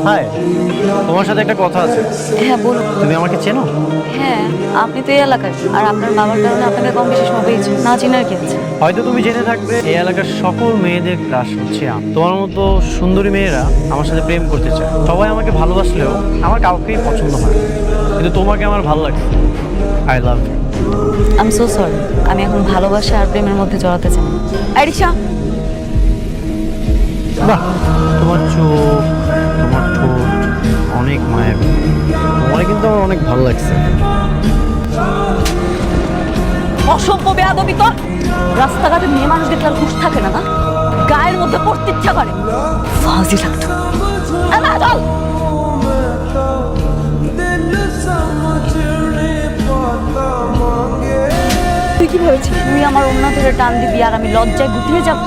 High, তোমার সাথে একটা কথা আছে। হ্যাঁ বলুন। তুমি আমাকে চেনো? হ্যাঁ, আপনি তো এই এলাকার, আর আপনার বাবার কারণে আপনাকে কম বেশি সবাই চেনে। না চেনার কি আছে? হয়তো তুমি জেনে থাকবে এই এলাকার সকল মেয়েদের ক্রাশ হচ্ছে আমি। তোমার মতো সুন্দরী মেয়েরা আমার সাথে প্রেম করতে চায়। সবাই আমাকে ভালোবাসলেও আমার কাউকেই পছন্দ হয় না। কিন্তু তোমাকে আমার ভালো লাগে। I love you. I am so sorry, আমি এখন ভালোবাসা আর প্রেমের মধ্যে জড়াতে চাই না। আরিশা, বাহ, তোমার চোখ, তোমার ঠোঁট অনেক মায়াবী। তোমার কিন্তু আমার অনেক ভালো লাগছে। অসভ্য বেয়াদবি তোর। রাস্তাঘাটে মেয়ে মানুষ দেখলে আর হুঁশ থাকে না, না গায়ের মধ্যে পড়তে ইচ্ছা করে। ফাজিল একটা। চল। তুই কি ভেবেছিস তুই আমার অন্য ধরে টান দিবি আর আমি লজ্জায় গুটিয়ে যাব?